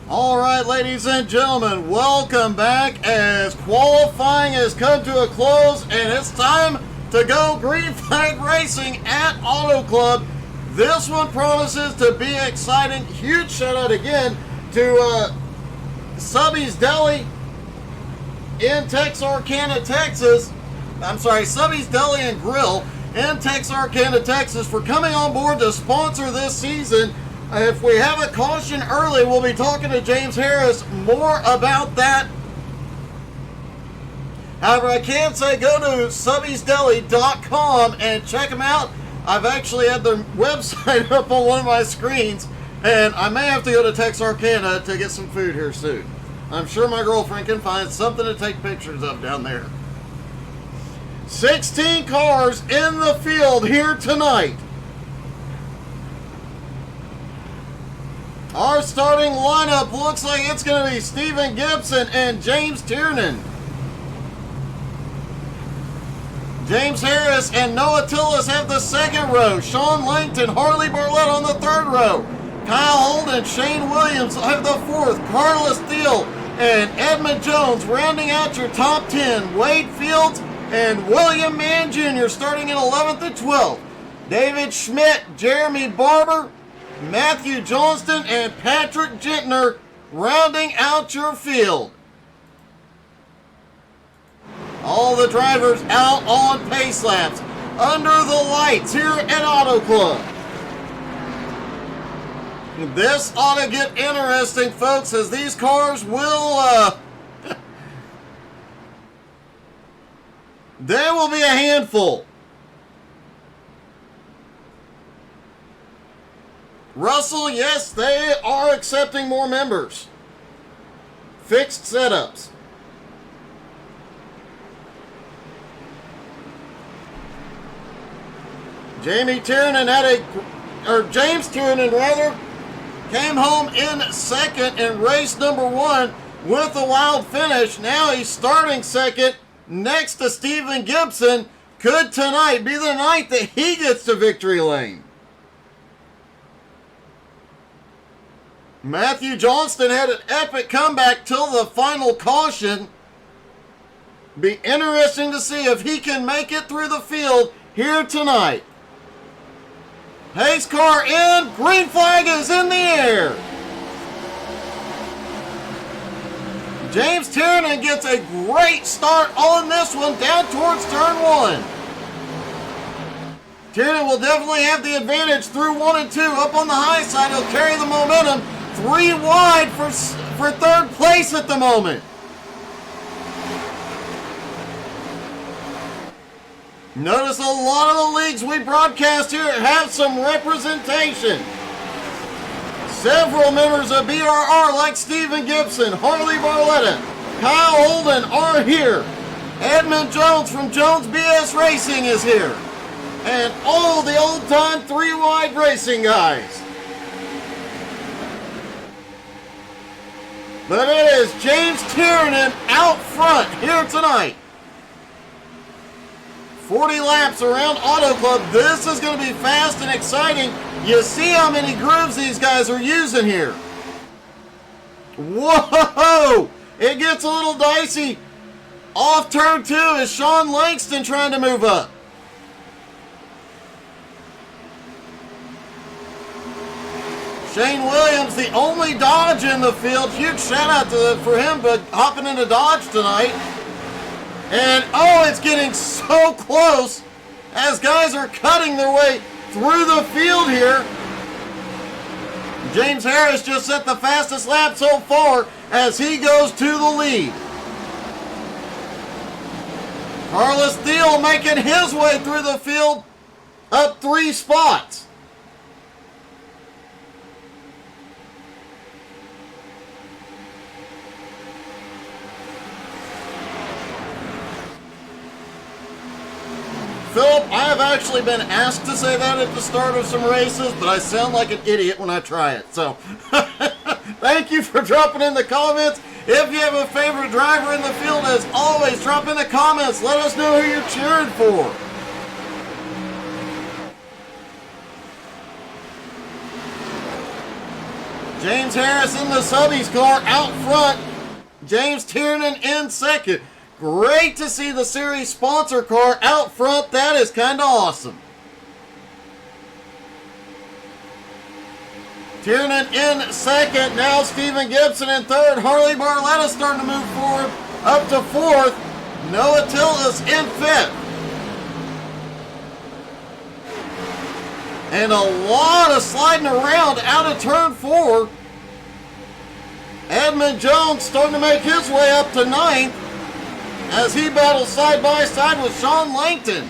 All right, ladies and gentlemen, welcome back as qualifying has come to a close and it's time to go green flag racing at Auto Club. This one promises to be exciting. Huge shout out again to Subby's Deli in Texarkana, Texas. I'm sorry, Subby's Deli and Grill in Texarkana, Texas for coming on board to sponsor this season. If we have a caution early, we'll be talking to James Harris more about that. However, I can say go to subbysdeli.com and check them out. I've actually had their website up on one of my screens, and I may have to go to Texarkana to get some food here soon. I'm sure my girlfriend can find something to take pictures of down there. 16 cars in the field here tonight. Our starting lineup looks like it's going to be Stephen Gibson and James Tiernan. James Harris and Noah Tillis have the second row. Sean Langton, Harley Barlett on the third row. Kyle Holden, Shane Williams have the fourth. Carlos Thiel and Edmund Jones rounding out your top 10. Wade Fields and William Mann Jr. starting in 11th and 12th. David Schmidt, Jeremy Barber, Matthew Johnston, and Patrick Gentner rounding out your field. All the drivers out on pace laps under the lights here at Auto Club. This ought to get interesting, folks, as these cars will they will be a handful. Russell, yes, they are accepting more members. Fixed setups. James Tiernan came home in second in race number 1 with a wild finish. Now he's starting second next to Stephen Gibson. Could tonight be the night that he gets to victory lane? Matthew Johnston had an epic comeback till the final caution. Be interesting to see if he can make it through the field here tonight. Pace car in, green flag is in the air. James Tiernan gets a great start on this one down towards turn 1. Tiernan will definitely have the advantage through 1 and 2. Up on the high side, he'll carry the momentum. 3 wide for third place at the moment. Notice a lot of the leagues we broadcast here have some representation. Several members of BRR like Stephen Gibson, Harley Barletta, Kyle Holden are here. Edmund Jones from Jones BS Racing is here. And all the old-time 3-wide racing guys. But it is James Tiernan out front here tonight. 40 laps around Auto Club. This is going to be fast and exciting. You see how many grooves these guys are using here. Whoa! It gets a little dicey. Off turn 2 is Sean Langston trying to move up. Shane Williams, the only Dodge in the field. Huge shout out for him, but hopping into Dodge tonight. And oh, it's getting so close as guys are cutting their way through the field here. James Harris just set the fastest lap so far as he goes to the lead. Carlos Thiel making his way through the field up 3 spots. Philip, I have actually been asked to say that at the start of some races, but I sound like an idiot when I try it. So, thank you for dropping in the comments. If you have a favorite driver in the field, as always, drop in the comments. Let us know who you're cheering for. James Harris in the subbies car out front. James Tiernan in second. Great to see the series sponsor car out front. That is kind of awesome. Tiernan in second. Now Stephen Gibson in third. Harley Barletta starting to move forward up to fourth. Noah Tillis in fifth. And a lot of sliding around out of turn 4. Edmund Jones starting to make his way up to ninth as he battles side by side with Sean Langton.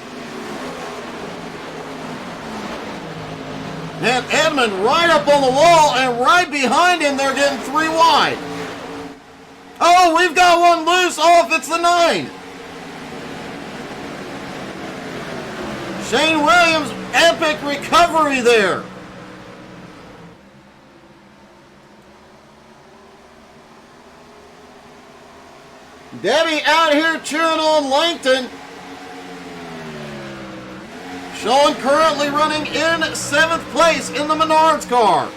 And Edmund right up on the wall, and right behind him they're getting 3 wide. Oh, we've got one loose off. It's the 9. Shane Williams, epic recovery there. Debbie out here cheering on Langton. Sean currently running in 7th place in the Menards car.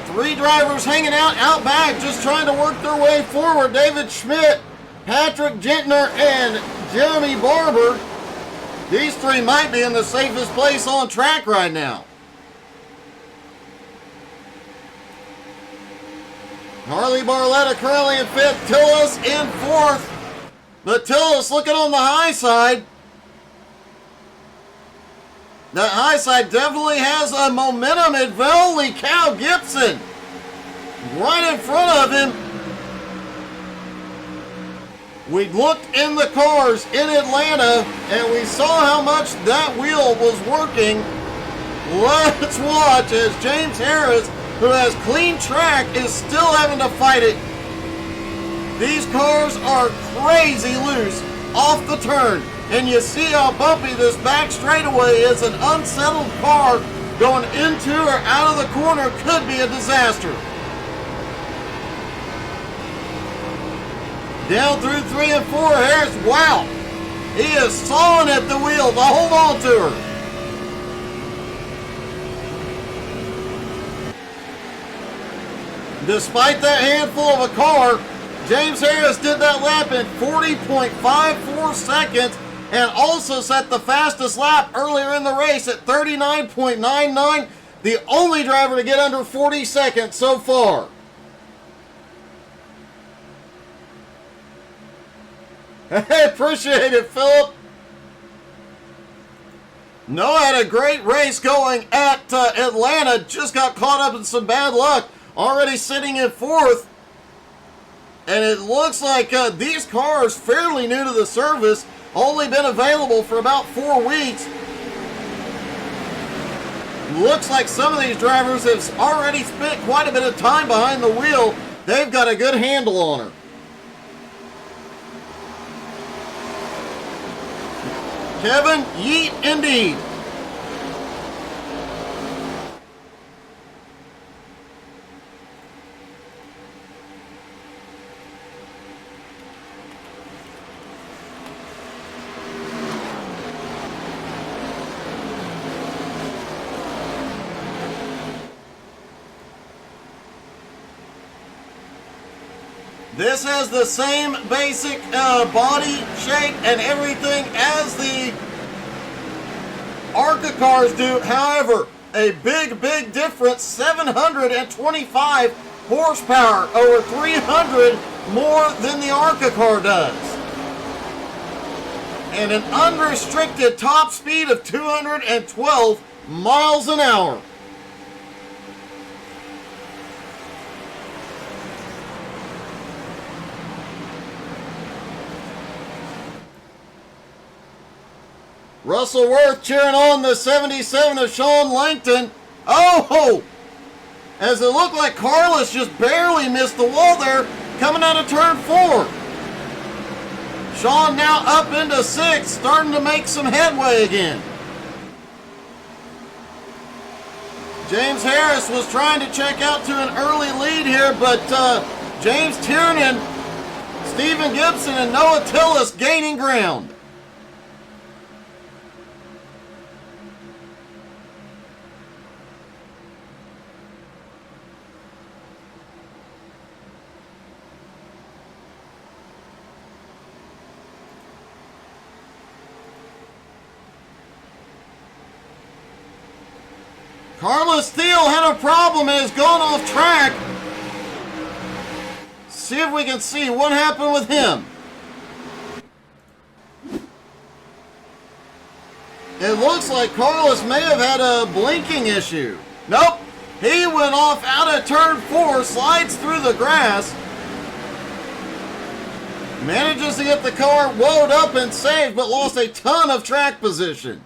3 drivers hanging out back, just trying to work their way forward. David Schmidt, Patrick Gentner, and Jeremy Barber. These 3 might be in the safest place on track right now. Harley Barletta currently in 5th, Tillis in 4th. But Tillis looking on the high side. The high side definitely has a momentum, and holy cow, Gibson right in front of him. We looked in the cars in Atlanta and we saw how much that wheel was working. Let's watch as James Harris, who has clean track, is still having to fight it. These cars are crazy loose off the turn, and you see how bumpy this back straightaway is. An unsettled car going into or out of the corner could be a disaster. Down through 3 and 4, Harris, wow, he is sawing at the wheel to hold on to her. Despite that handful of a car, James Harris did that lap in 40.54 seconds and also set the fastest lap earlier in the race at 39.99. The only driver to get under 40 seconds so far. I appreciate it, Philip. Noah had a great race going at Atlanta. Just got caught up in some bad luck. Already sitting in 4th. And it looks like these cars, fairly new to the service, only been available for about 4 weeks. Looks like some of these drivers have already spent quite a bit of time behind the wheel. They've got a good handle on her. Kevin, yeet indeed. This has the same basic body shape and everything as the ARCA cars do. However, a big difference, 725 horsepower, over 300 more than the ARCA car does. And an unrestricted top speed of 212 miles an hour. Russell Worth cheering on the 77 of Sean Langton. Oh! As it looked like Carlos just barely missed the wall there, coming out of turn 4. Sean now up into 6th, starting to make some headway again. James Harris was trying to check out to an early lead here, but James Tiernan, Stephen Gibson, and Noah Tillis gaining ground. Carlos Thiel had a problem and has gone off track. See if we can see what happened with him. It looks like Carlos may have had a blinking issue. Nope. He went off out of turn 4, slides through the grass. Manages to get the car wound up and saved, but lost a ton of track position.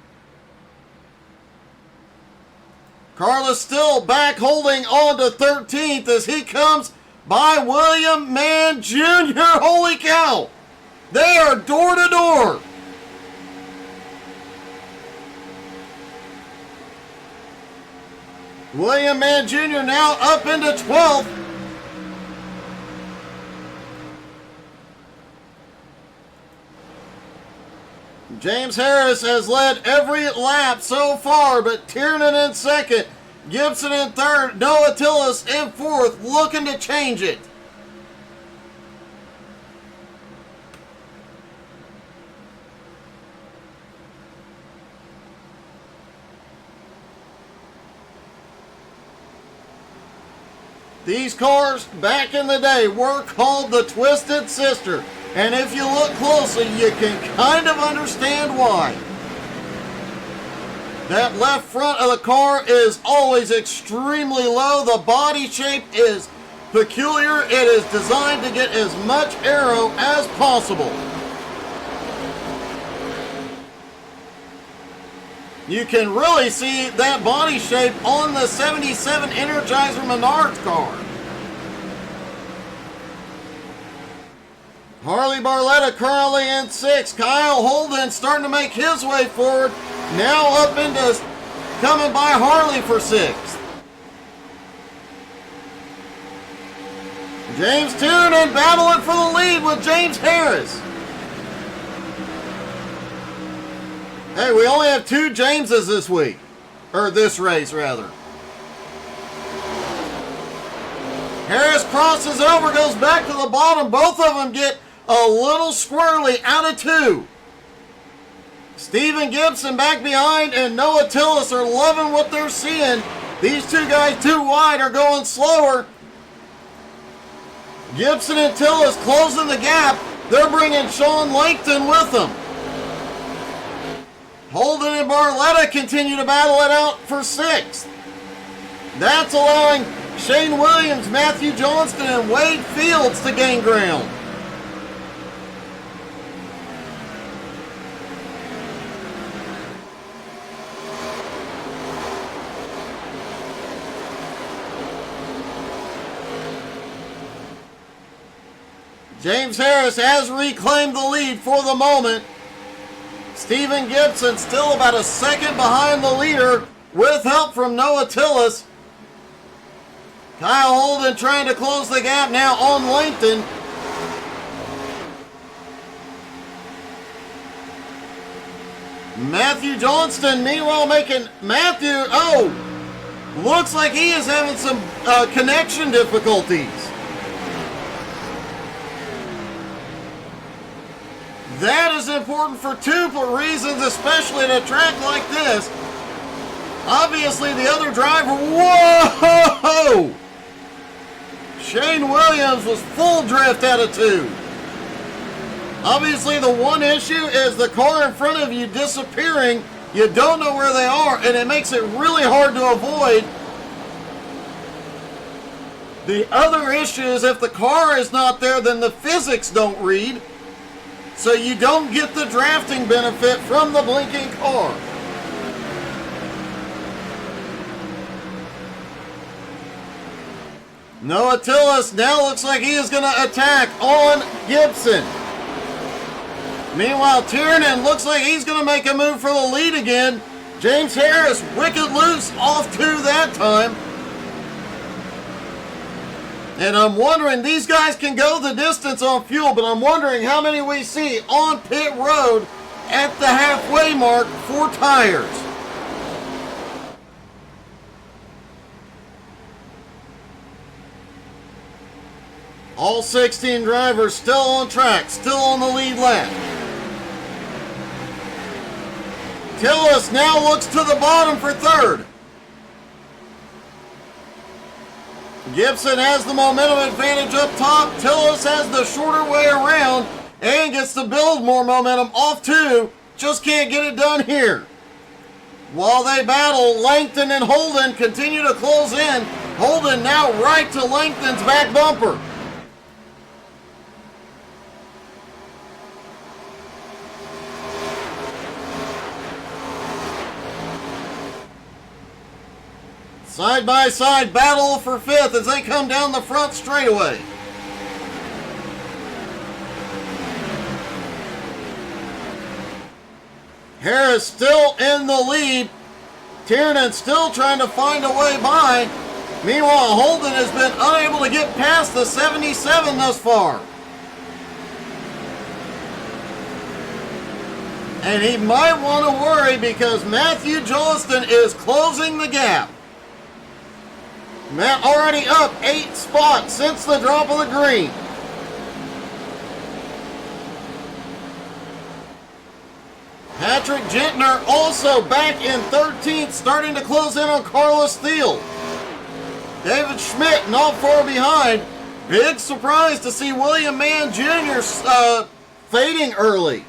Carlos still back holding on to 13th as he comes by William Mann Jr. Holy cow! They are door to door. William Mann Jr. now up into 12th. James Harris has led every lap so far, but Tiernan in second, Gibson in third, Noah Tillis in fourth, looking to change it. These cars, back in the day, were called the Twisted Sister. And if you look closely, you can kind of understand why. That left front of the car is always extremely low. The body shape is peculiar. It is designed to get as much aero as possible. You can really see that body shape on the 77 Energizer Menards car. Harley Barletta currently in 6th. Kyle Holden starting to make his way forward. Now up into coming by Harley for 6th. James Tiernan battling for the lead with James Harris. Hey, we only have 2 Jameses this week. Or this race, rather. Harris crosses over, goes back to the bottom. Both of them get a little squirrely out of 2. Steven Gibson back behind and Noah Tillis are loving what they're seeing. These 2 guys too wide are going slower. Gibson and Tillis closing the gap. They're bringing Sean Langton with them. Holden and Barletta continue to battle it out for 6th. That's allowing Shane Williams, Matthew Johnston, and Wade Fields to gain ground. James Harris has reclaimed the lead for the moment. Steven Gibson still about a second behind the leader with help from Noah Tillis. Kyle Holden trying to close the gap now on Langton. Matthew Johnston meanwhile making looks like he is having some connection difficulties. That is important for 2 reasons, especially at a track like this. Obviously, the other driver, whoa! Shane Williams was full drift out of 2. Obviously, the one issue is the car in front of you disappearing. You don't know where they are, and it makes it really hard to avoid. The other issue is if the car is not there, then the physics don't read. So you don't get the drafting benefit from the blinking car. Noah Tillis now looks like he is going to attack on Gibson. Meanwhile, Tiernan looks like he's going to make a move for the lead again. James Harris, wicked loose, off 2 that time. And I'm wondering, these guys can go the distance on fuel, but I'm wondering how many we see on pit road at the halfway mark for tires. All 16 drivers still on track, still on the lead lap. Tillis now looks to the bottom for 3rd. Gibson has the momentum advantage up top. Tillis has the shorter way around and gets to build more momentum off two. Just can't get it done here. While they battle, Langton and Holden continue to close in. Holden now right to Langton's back bumper. Side-by-side battle for fifth as they come down the front straightaway. Harris still in the lead. Tiernan still trying to find a way by. Meanwhile, Holden has been unable to get past the 77 thus far. And he might want to worry because Matthew Johnston is closing the gap. Matt already up 8 spots since the drop of the green. Patrick Gentner also back in 13th, starting to close in on Carlos Thiel. David Schmidt not far behind. Big surprise to see William Mann Jr. Fading early.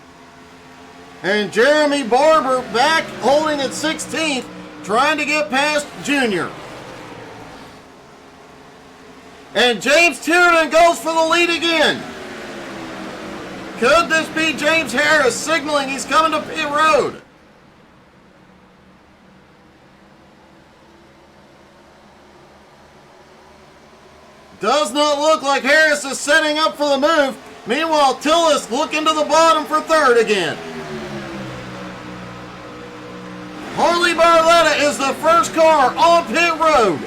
And Jeremy Barber back holding at 16th, trying to get past Jr. And James Tiernan goes for the lead again. Could this be James Harris signaling he's coming to pit road? Does not look like Harris is setting up for the move. Meanwhile, Tillis looking to the bottom for third again. Harley Barletta is the first car on pit road.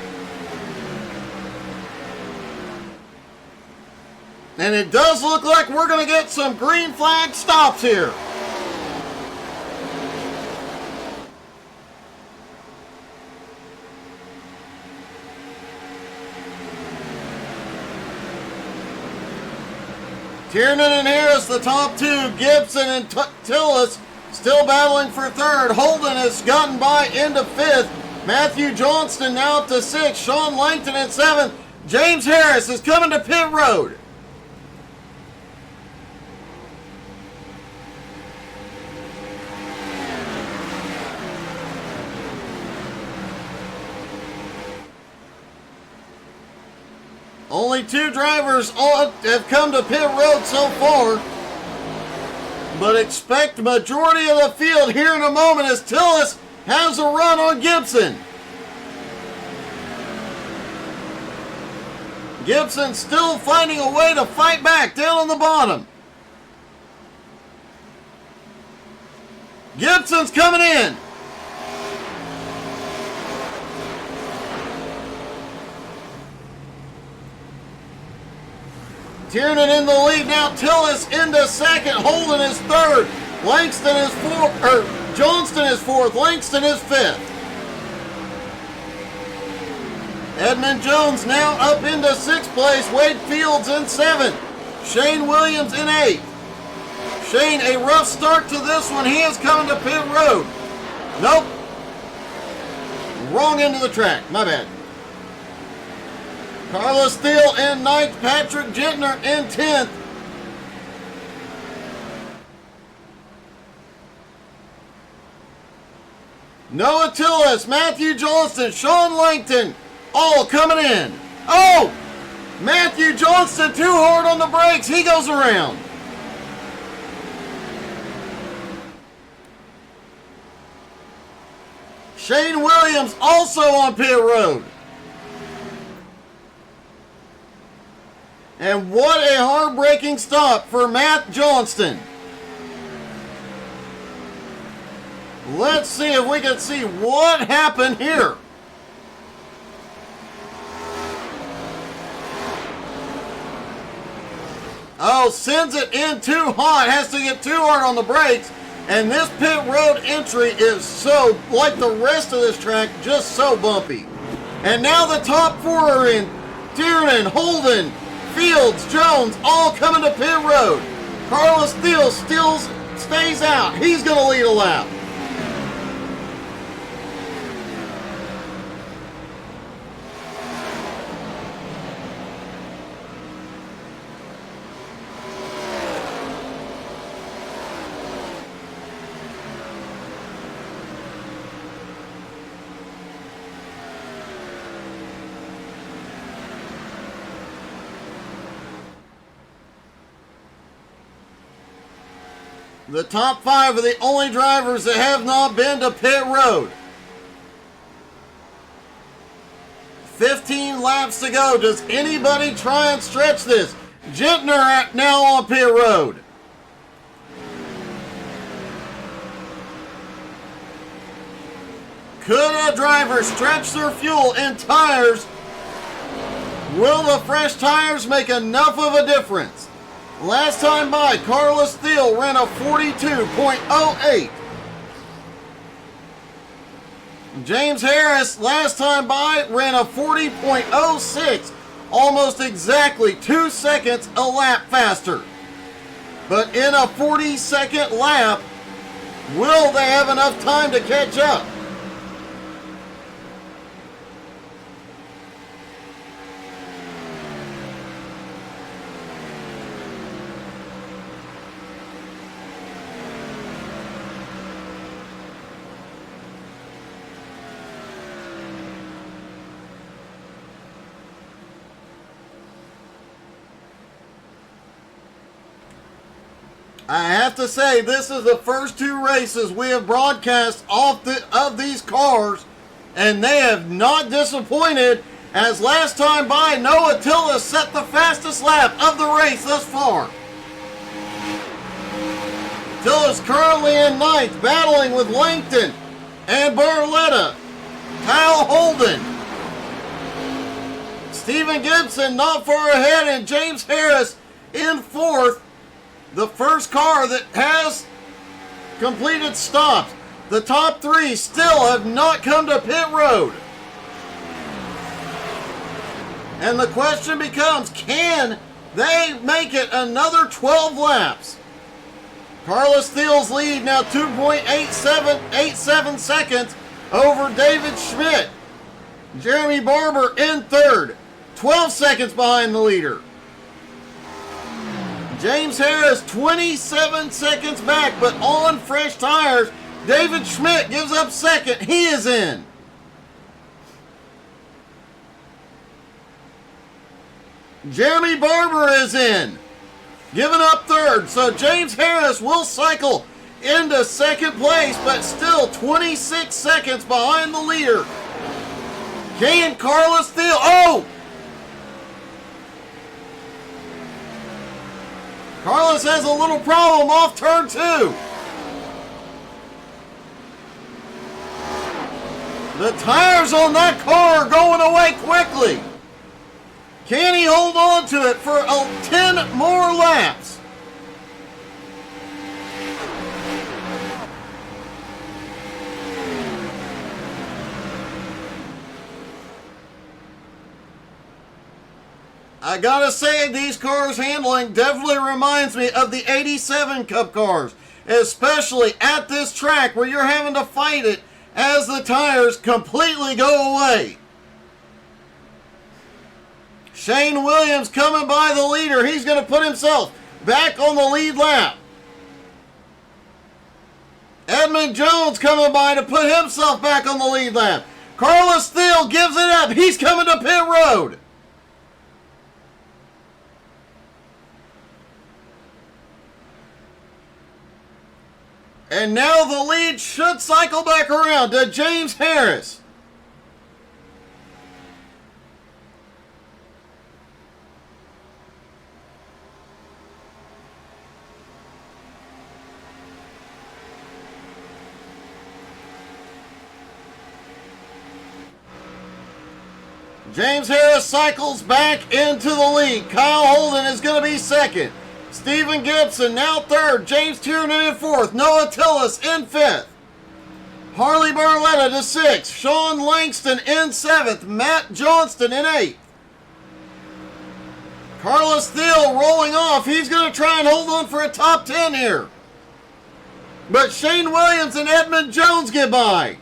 And it does look like we're going to get some green flag stops here. Tiernan and Harris, the top two. Gibson and Tillis still battling for third. Holden has gotten by into fifth. Matthew Johnston now up to sixth. Sean Langton at seventh. James Harris is coming to pit road. Only 2 drivers have come to pit road so far. But expect majority of the field here in a moment as Tillis has a run on Gibson. Gibson still finding a way to fight back down on the bottom. Gibson's coming in. Tiernan in the lead now. Tillis into second. Holden is third. Langston is fourth. Johnston is fourth. Langston is fifth. Edmund Jones now up into sixth place. Wade Fields in seventh. Shane Williams in eighth. Shane, a rough start to this one. He is coming to pit road. Nope. Wrong end of the track. My bad. Carlos Thiel in ninth. Patrick Gentner in 10th. Noah Tillis, Matthew Johnston, Sean Langton, all coming in. Oh! Matthew Johnston too hard on the brakes. He goes around. Shane Williams also on pit road. And what a heartbreaking stop for Matt Johnston. Let's see if we can see what happened here. Oh, sends it in too hot. Has to get too hard on the brakes. And this pit road entry is so, like the rest of this track, just so bumpy. And now the top 4 are in. Tiernan, Holden, Fields, Jones, all coming to pit road. Carlos Thiel still stays out. He's going to lead a lap. The top 5 are the only drivers that have not been to pit road. 15 laps to go. Does anybody try and stretch this? Gentner now on pit road. Could a driver stretch their fuel and tires? Will the fresh tires make enough of a difference? Last time by, Carlos Thiel ran a 42.08. James Harris, last time by, ran a 40.06. Almost exactly 2 seconds a lap faster. But in a 40-second lap, will they have enough time to catch up? I have to say, this is the first 2 races we have broadcast of these cars, and they have not disappointed, as last time by, Noah Tillis set the fastest lap of the race thus far. Tillis currently in 9th, battling with Langton and Barletta. Kyle Holden. Stephen Gibson not far ahead, and James Harris in 4th. The first car that has completed stops. The top 3 still have not come to pit road. And the question becomes, can they make it another 12 laps? Carlos Thiel's lead now 2.87 seconds over David Schmidt. Jeremy Barber in 3rd, 12 seconds behind the leader. James Harris 27 seconds back, but on fresh tires. David Schmidt gives up 2nd. He is in. Jeremy Barber is in, giving up 3rd. So James Harris will cycle into 2nd place, but still 26 seconds behind the leader. Can Carlos Thiel? Oh! Carlos has a little problem off turn 2. The tires on that car are going away quickly. Can he hold on to it for 10 more laps? I gotta say, these cars' handling definitely reminds me of the 87 Cup cars, especially at this track where you're having to fight it as the tires completely go away. Shane Williams coming by the leader. He's going to put himself back on the lead lap. Edmund Jones coming by to put himself back on the lead lap. Carlos Thiel gives it up. He's coming to pit road. And now the lead should cycle back around to James Harris. James Harris cycles back into the lead. Kyle Holden is going to be 2nd. Stephen Gibson now 3rd. James Tiernan in 4th. Noah Tillis in 5th. Harley Barletta to 6th. Sean Langston in 7th. Matt Johnston in 8th. Carlos Thiel rolling off. He's going to try and hold on for a top 10 here. But Shane Williams and Edmund Jones get by.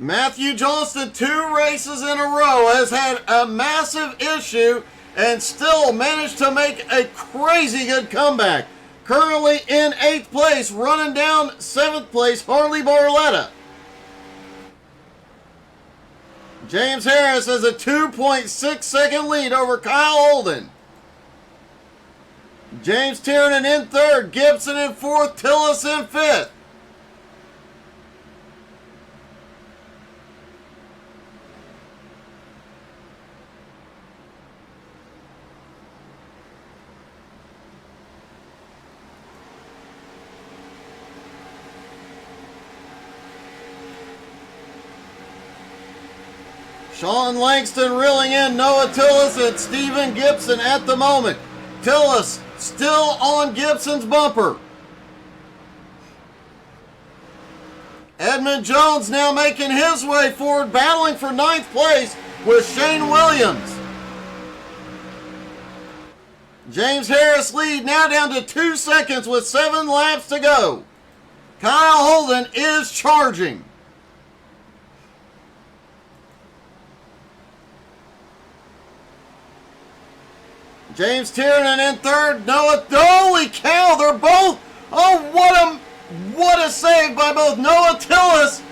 Matthew Johnston, 2 races in a row, has had a massive issue and still managed to make a crazy good comeback. Currently in 8th place, running down 7th place, Harley Barletta. James Harris has a 2.6 second lead over Kyle Holden. James Tiernan in third, Gibson in fourth, Tillis in fifth. Sean Langston reeling in Noah Tillis and Stephen Gibson at the moment. Tillis still on Gibson's bumper. Edmund Jones now making his way forward, battling for ninth place with Shane Williams. James Harris lead now down to 2 seconds with 7 laps to go. Kyle Holden is charging. James Tiernan in third. Noah, holy cow, they're both, oh, what a save by both Noah Tillis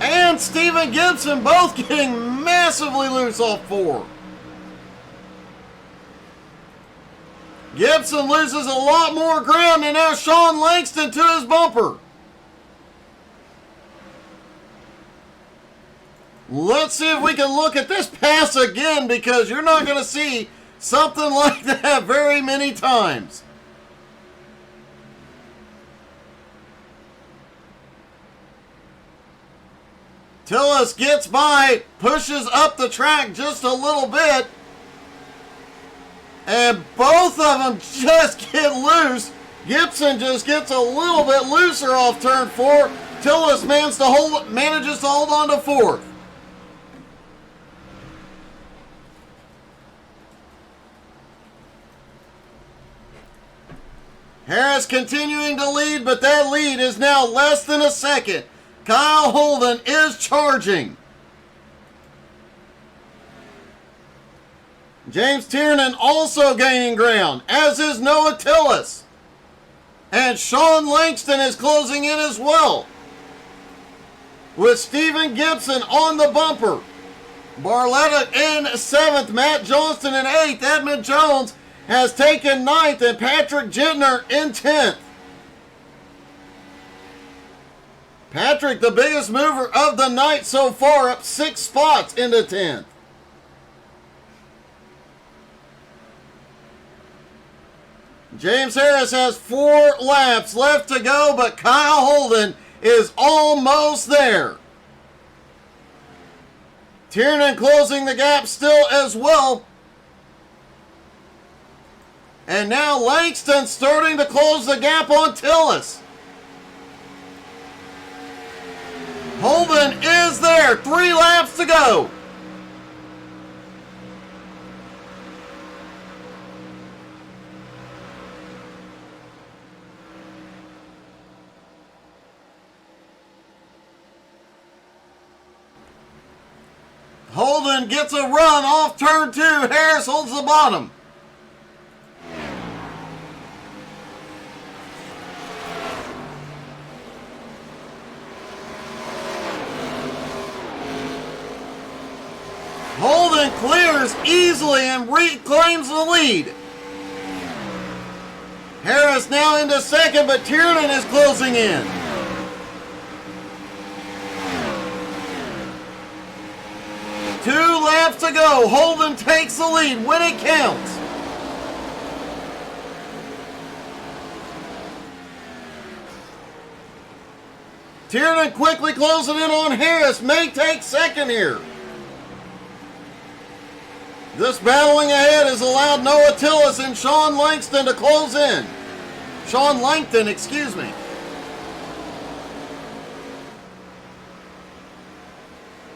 and Stephen Gibson, both getting massively loose off 4. Gibson loses a lot more ground, and now Sean Langston to his bumper. Let's see if we can look at this pass again, because you're not going to see something like that very many times. Tillis gets by, pushes up the track just a little bit, and both of them just get loose. Gibson just gets a little bit looser off turn 4. Tillis manages to hold on to 4th. Harris continuing to lead, but that lead is now less than a second. Kyle Holden is charging. James Tiernan also gaining ground, as is Noah Tillis. And Sean Langston is closing in as well, with Stephen Gibson on the bumper. Barletta in 7th, Matt Johnston in 8th, Edmund Jones has taken 9th, and Patrick Gentner in 10th. Patrick, the biggest mover of the night so far, up 6 spots into 10th. James Harris has 4 laps left to go, but Kyle Holden is almost there. Tiernan closing the gap still as well. And now Langston starting to close the gap on Tillis. Holden is there. 3 laps to go. Holden gets a run off turn 2. Harris holds the bottom. Holden clears easily and reclaims the lead. Harris now into 2nd, but Tiernan is closing in. Two laps to go. Holden takes the lead when it counts. Tiernan quickly closing in on Harris. May take 2nd here. This battling ahead has allowed Noah Tillis and Sean Langston to close in. Sean Langton, excuse me.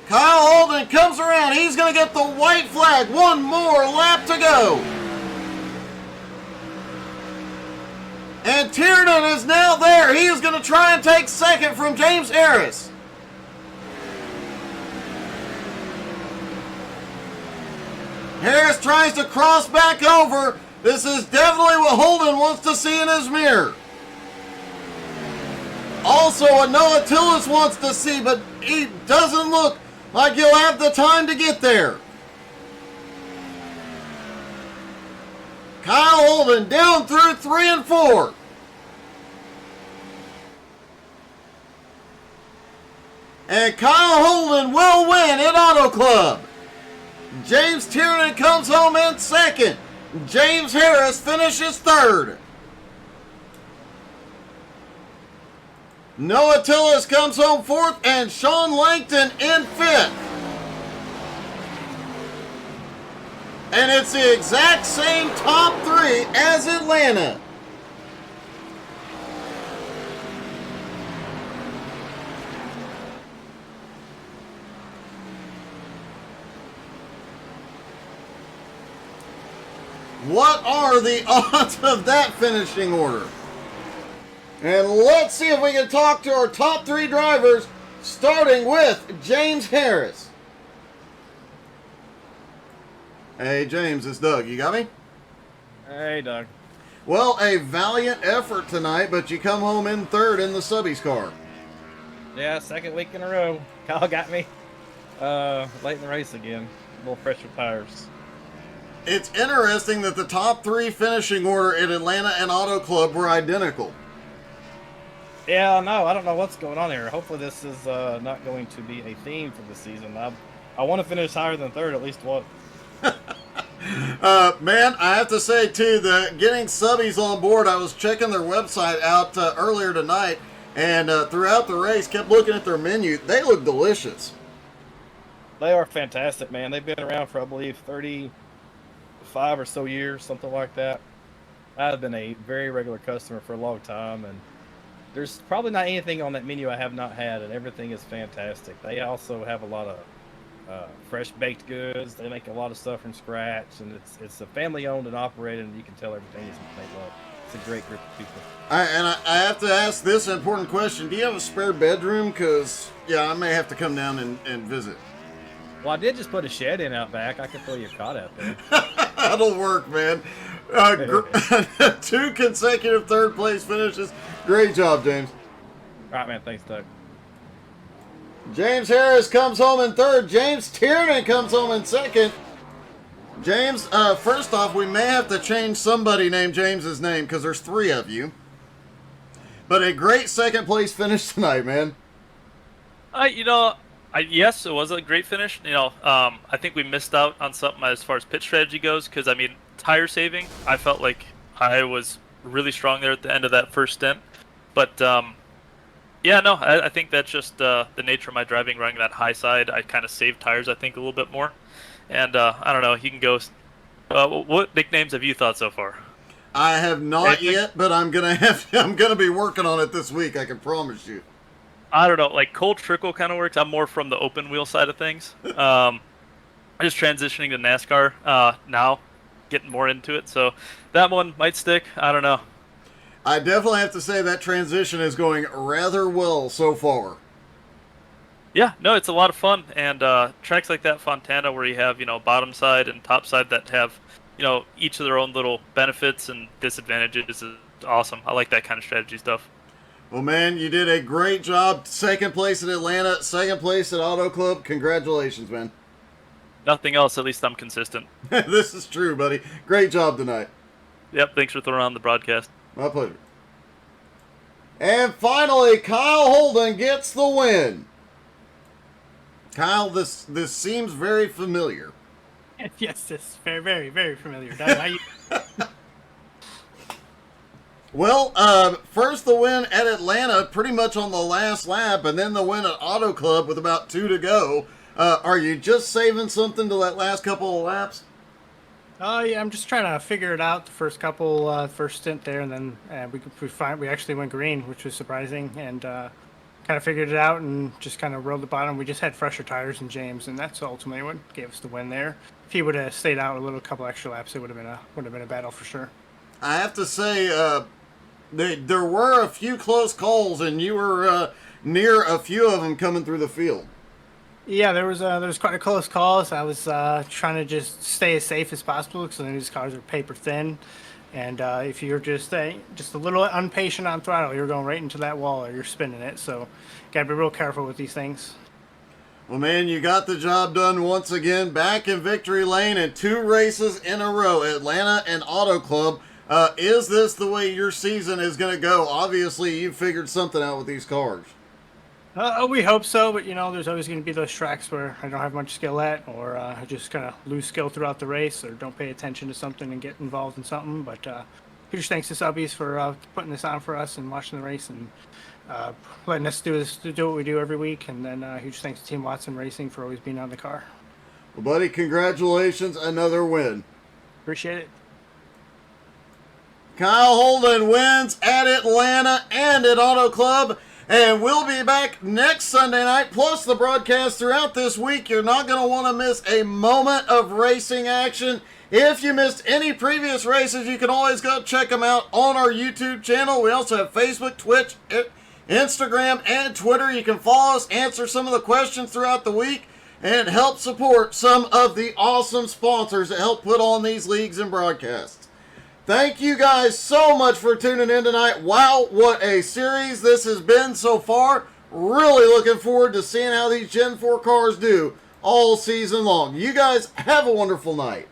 Kyle Holden comes around. He's going to get the white flag. 1 more lap to go. And Tiernan is now there. He is going to try and take 2nd from James Harris. Harris tries to cross back over. This is definitely what Holden wants to see in his mirror. Also what Noah Tillis wants to see, but he doesn't look like you'll have the time to get there. Kyle Holden down through 3 and 4. And Kyle Holden will win at Auto Club. James Tiernan comes home in second. James Harris finishes third. Noah Tillis comes home fourth, and Sean Langton in fifth. And it's the exact same top three as Atlanta. What are the odds of that finishing order? And let's see if we can talk to our top three drivers, starting with James Harris. Hey, James, it's Doug. You got me? Hey, Doug. Well, a valiant effort tonight, but you come home in third in the subbies car. Yeah, second week in a row. Kyle got me late in the race again. A little fresh with tires. It's interesting that the top three finishing order in Atlanta and Auto Club were identical. Yeah, no, I don't know what's going on here. Hopefully this is not going to be a theme for the season. I want to finish higher than third at least once. Man, I have to say, too, that getting subbies on board, I was checking their website out earlier tonight, and throughout the race, kept looking at their menu. They look delicious. They are fantastic, man. They've been around for, I believe, 35 or so years, something like that. I've been a very regular customer for a long time, and there's probably not anything on that menu I have not had, and everything is fantastic. They also have a lot of fresh baked goods. They make a lot of stuff from scratch, and it's a family owned and operated, and you can tell everything is made love. It's a great group of people. I have to ask this important question. Do you have a spare bedroom? Because, yeah, I may have to come down and visit. Well, I did just put a shed in out back. I could throw you a cot out there. That'll work, man. 2 consecutive third place finishes. Great job, James. All right, man. Thanks, Doug. James Harris comes home in third. James Tiernan comes home in second. James, first off, we may have to change somebody named James's name because there's 3 of you. But a great second place finish tonight, man. Yes, it was a great finish. I think we missed out on something as far as pit strategy goes because, tire saving, I felt like I was really strong there at the end of that first stint. But, I think that's just the nature of my driving, running that high side. I kind of saved tires, I think, a little bit more. And, I don't know, you can go... what nicknames have you thought so far? I have not yet, but I'm gonna be working on it this week, I can promise you. I don't know, like Cold Trickle kind of works. I'm more from the open wheel side of things. I'm just transitioning to NASCAR now, getting more into it. So that one might stick. I don't know. I definitely have to say that transition is going rather well so far. Yeah, no, it's a lot of fun. And tracks like that, Fontana, where you have, bottom side and top side that have, each of their own little benefits and disadvantages is awesome. I like that kind of strategy stuff. Well, man, you did a great job. Second place in Atlanta, second place at Auto Club. Congratulations, man. Nothing else, at least I'm consistent. This is true, buddy. Great job tonight. Yep, thanks for throwing on the broadcast. My pleasure. And finally, Kyle Holden gets the win. Kyle, this seems very familiar. Yes, it's very, very, very familiar. How you... Well, first the win at Atlanta pretty much on the last lap, and then the win at Auto Club with about 2 to go. Are you just saving something to that last couple of laps? Yeah, I'm just trying to figure it out the first couple, first stint there, and then we actually went green, which was surprising, and kind of figured it out and just kind of rode the bottom. We just had fresher tires than James, and that's ultimately what gave us the win there. If he would have stayed out a couple extra laps, it would have been a battle for sure. I have to say, there were a few close calls, and you were near a few of them coming through the field. Yeah, there was quite a close calls. I was trying to just stay as safe as possible because these cars are paper thin, and if you're just a little impatient on throttle, you're going right into that wall or you're spinning it. So, got to be real careful with these things. Well, man, you got the job done once again. Back in victory lane in 2 races in a row, Atlanta and Auto Club. Is this the way your season is going to go? Obviously, you figured something out with these cars. We hope so, but there's always going to be those tracks where I don't have much skill at, or I just kind of lose skill throughout the race, or don't pay attention to something and get involved in something. But huge thanks to Subbies for putting this on for us and watching the race and letting us do what we do every week. And then huge thanks to Team Watson Racing for always being on the car. Well, buddy, congratulations, another win. Appreciate it. Kyle Holden wins at Atlanta and at Auto Club. And we'll be back next Sunday night, plus the broadcast throughout this week. You're not going to want to miss a moment of racing action. If you missed any previous races, you can always go check them out on our YouTube channel. We also have Facebook, Twitch, Instagram, and Twitter. You can follow us, answer some of the questions throughout the week, and help support some of the awesome sponsors that help put on these leagues and broadcasts. Thank you guys so much for tuning in tonight. Wow, what a series this has been so far. Really looking forward to seeing how these Gen 4 cars do all season long. You guys have a wonderful night.